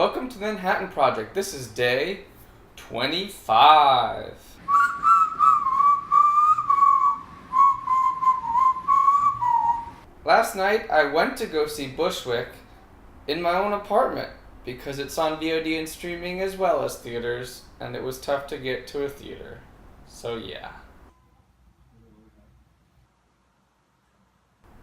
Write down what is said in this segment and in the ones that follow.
Welcome to the Manhattan Project. This is day 25. Last night I went to go see Bushwick in my own apartment because it's on VOD and streaming as well as theaters, and it was tough to get to a theater. So yeah.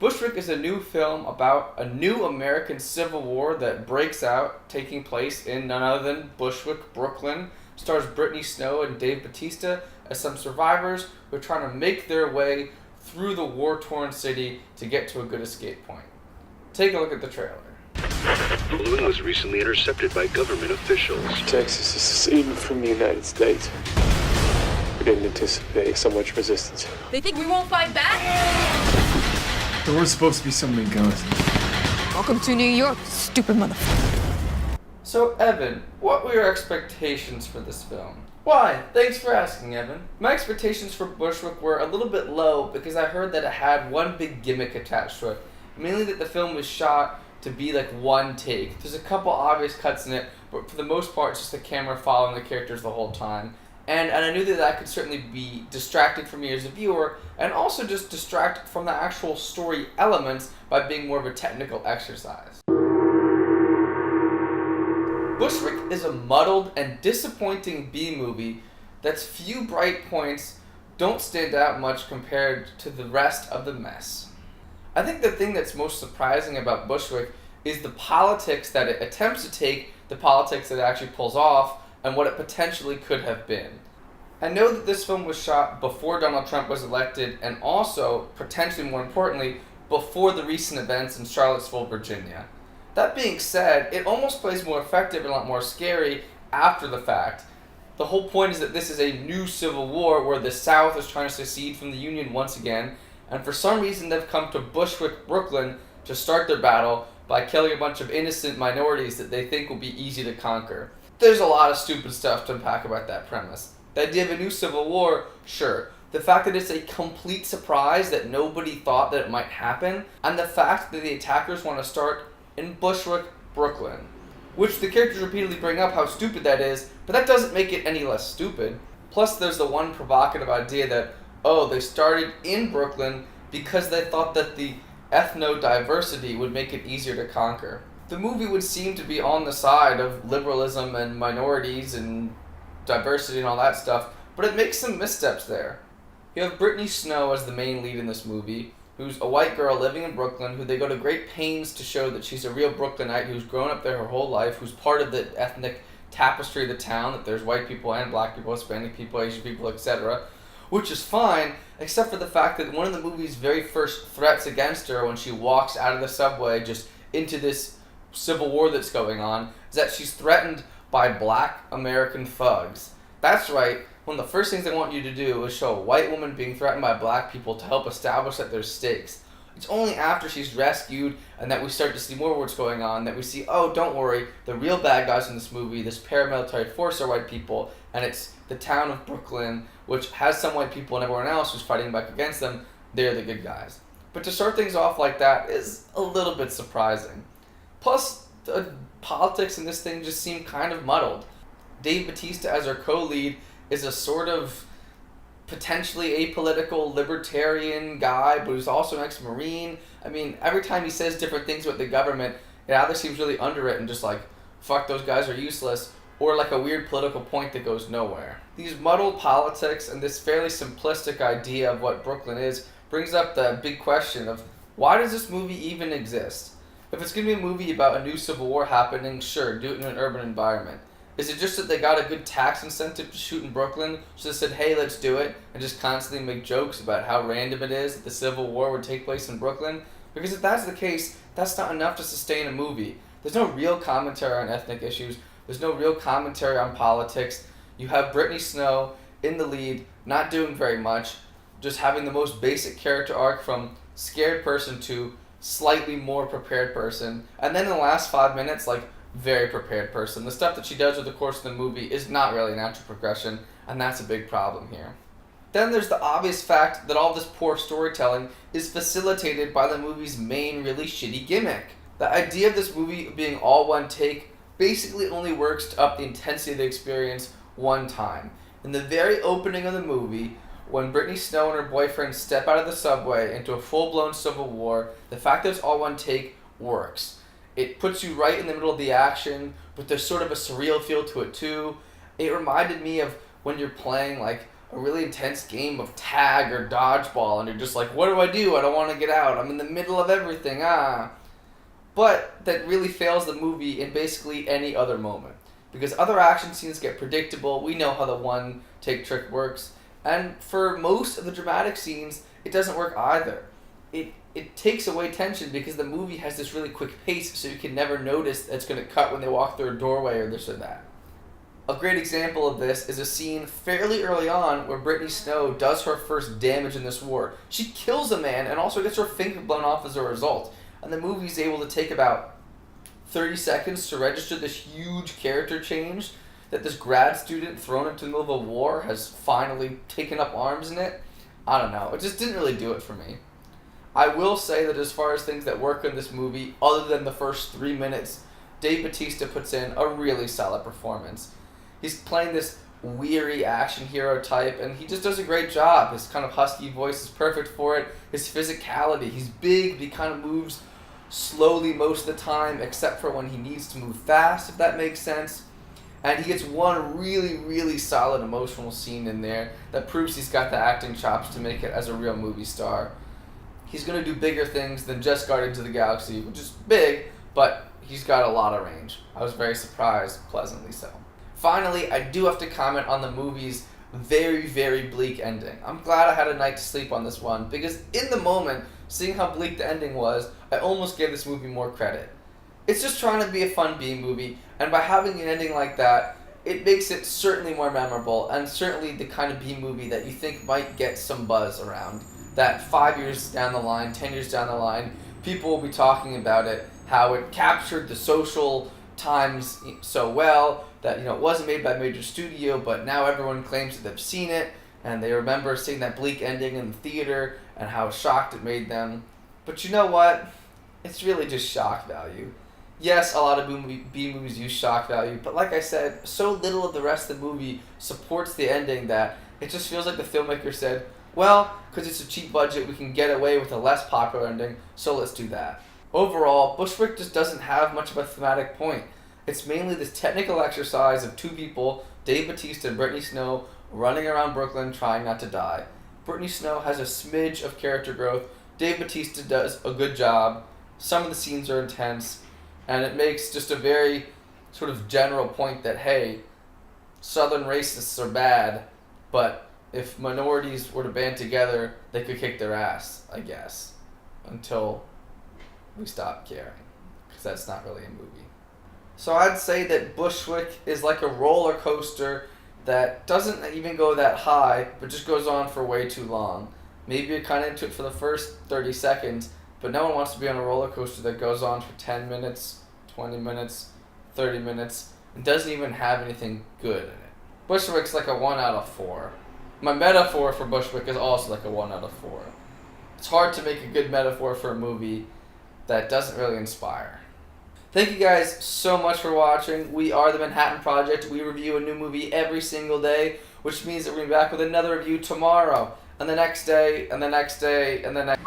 Bushwick is a new film about a new American Civil War that breaks out, taking place in none other than Bushwick, Brooklyn. Stars Brittany Snow and Dave Bautista as some survivors who are trying to make their way through the war-torn city to get to a good escape point. Take a look at the trailer. The balloon was recently intercepted by government officials. Texas is seceding from the United States. We didn't anticipate so much resistance. They think we won't fight back? There was supposed to be so many guns. Welcome to New York, stupid motherfucker. So, Evan, what were your expectations for this film? Why? Thanks for asking, Evan. My expectations for Bushwick were a little bit low because I heard that it had one big gimmick attached to it. Mainly that the film was shot to be like one take. There's a couple obvious cuts in it, but for the most part it's just the camera following the characters the whole time. And I knew that could certainly be distracting for me as a viewer, and also just distract from the actual story elements by being more of a technical exercise. Bushwick is a muddled and disappointing B-movie that's few bright points don't stand out much compared to the rest of the mess. I think the thing that's most surprising about Bushwick is the politics that it attempts to take, the politics that it actually pulls off, and what it potentially could have been. I know that this film was shot before Donald Trump was elected, and also, potentially more importantly, before the recent events in Charlottesville, Virginia. That being said, it almost plays more effective and a lot more scary after the fact. The whole point is that this is a new civil war where the South is trying to secede from the Union once again, and for some reason they've come to Bushwick, Brooklyn to start their battle by killing a bunch of innocent minorities that they think will be easy to conquer. There's a lot of stupid stuff to unpack about that premise. The idea of a new civil war, sure. The fact that it's a complete surprise that nobody thought that it might happen, and the fact that the attackers want to start in Bushwick, Brooklyn. Which the characters repeatedly bring up how stupid that is, but that doesn't make it any less stupid. Plus there's the one provocative idea that, they started in Brooklyn because they thought that the ethno-diversity would make it easier to conquer. The movie would seem to be on the side of liberalism and minorities and diversity and all that stuff, but it makes some missteps there. You have Brittany Snow as the main lead in this movie, who's a white girl living in Brooklyn, who they go to great pains to show that she's a real Brooklynite who's grown up there her whole life, who's part of the ethnic tapestry of the town, that there's white people and black people, Hispanic people, Asian people, etc., which is fine, except for the fact that one of the movie's very first threats against her when she walks out of the subway just into this civil war that's going on is that she's threatened by black American thugs. That's right, one of the first things they want you to do is show a white woman being threatened by black people to help establish that there's stakes. It's only after she's rescued and that we start to see more what's going on that we see, don't worry, the real bad guys in this movie, this paramilitary force are white people, and it's the town of Brooklyn, which has some white people and everyone else who's fighting back against them, they're the good guys. But to start things off like that is a little bit surprising. Plus, the politics in this thing just seem kind of muddled. Dave Bautista as our co-lead is a sort of potentially apolitical libertarian guy, but who's also an ex-Marine. I mean, every time he says different things about the government, it either seems really underwritten, just like, fuck, those guys are useless, or like a weird political point that goes nowhere. These muddled politics and this fairly simplistic idea of what Brooklyn is brings up the big question of, why does this movie even exist? If it's going to be a movie about a new civil war happening, sure, do it in an urban environment. Is it just that they got a good tax incentive to shoot in Brooklyn, so they said, hey, let's do it, and just constantly make jokes about how random it is that the Civil War would take place in Brooklyn? Because if that's the case, that's not enough to sustain a movie. There's no real commentary on ethnic issues. There's no real commentary on politics. You have Brittany Snow in the lead, not doing very much, just having the most basic character arc from scared person to slightly more prepared person, and then in the last 5 minutes, very prepared person. The stuff that she does over the course of the movie is not really a natural progression, and that's a big problem here. Then there's the obvious fact that all this poor storytelling is facilitated by the movie's main really shitty gimmick. The idea of this movie being all one take basically only works to up the intensity of the experience one time. In the very opening of the movie, when Brittany Snow and her boyfriend step out of the subway into a full-blown civil war, the fact that it's all one take works. It puts you right in the middle of the action, but there's sort of a surreal feel to it too. It reminded me of when you're playing like a really intense game of tag or dodgeball and you're just like, what do? I don't want to get out. I'm in the middle of everything. But that really fails the movie in basically any other moment. Because other action scenes get predictable. We know how the one take trick works. And for most of the dramatic scenes, it doesn't work either. It takes away tension because the movie has this really quick pace, so you can never notice that it's going to cut when they walk through a doorway or this or that. A great example of this is a scene fairly early on where Brittany Snow does her first damage in this war. She kills a man and also gets her finger blown off as a result. And the movie's able to take about 30 seconds to register this huge character change that this grad student thrown into the middle of a war has finally taken up arms in it. I don't know. It just didn't really do it for me. I will say that as far as things that work in this movie, other than the first 3 minutes, Dave Bautista puts in a really solid performance. He's playing this weary action hero type, and he just does a great job. His kind of husky voice is perfect for it. His physicality, he's big, but he kind of moves slowly most of the time, except for when he needs to move fast, if that makes sense. And he gets one really, really solid emotional scene in there that proves he's got the acting chops to make it as a real movie star. He's going to do bigger things than just Guardians of the Galaxy, which is big, but he's got a lot of range. I was very surprised, pleasantly so. Finally, I do have to comment on the movie's very, very bleak ending. I'm glad I had a night to sleep on this one, because in the moment, seeing how bleak the ending was, I almost gave this movie more credit. It's just trying to be a fun B-movie, and by having an ending like that, it makes it certainly more memorable, and certainly the kind of B-movie that you think might get some buzz around. That 5 years down the line, 10 years down the line, people will be talking about it, how it captured the social times so well, that it wasn't made by a major studio, but now everyone claims that they've seen it, and they remember seeing that bleak ending in the theater, and how shocked it made them. But you know what? It's really just shock value. Yes, a lot of B-movies use shock value, but like I said, so little of the rest of the movie supports the ending that it just feels like the filmmaker said, well, because it's a cheap budget, we can get away with a less popular ending, so let's do that. Overall, Bushwick just doesn't have much of a thematic point. It's mainly this technical exercise of two people, Dave Bautista and Brittany Snow, running around Brooklyn trying not to die. Brittany Snow has a smidge of character growth, Dave Bautista does a good job, some of the scenes are intense, and it makes just a very sort of general point that, hey, Southern racists are bad, but if minorities were to band together, they could kick their ass, I guess, until we stop caring, because that's not really a movie. So I'd say that Bushwick is like a roller coaster that doesn't even go that high, but just goes on for way too long. Maybe you're kind of into it for the first 30 seconds, but no one wants to be on a roller coaster that goes on for 10 minutes, 20 minutes, 30 minutes, and doesn't even have anything good in it. Bushwick's like a 1 out of 4. My metaphor for Bushwick is also like a 1 out of 4. It's hard to make a good metaphor for a movie that doesn't really inspire. Thank you guys so much for watching. We are the Manhattan Project. We review a new movie every single day, which means that we're going to be back with another review tomorrow, and the next day, and the next day, and the next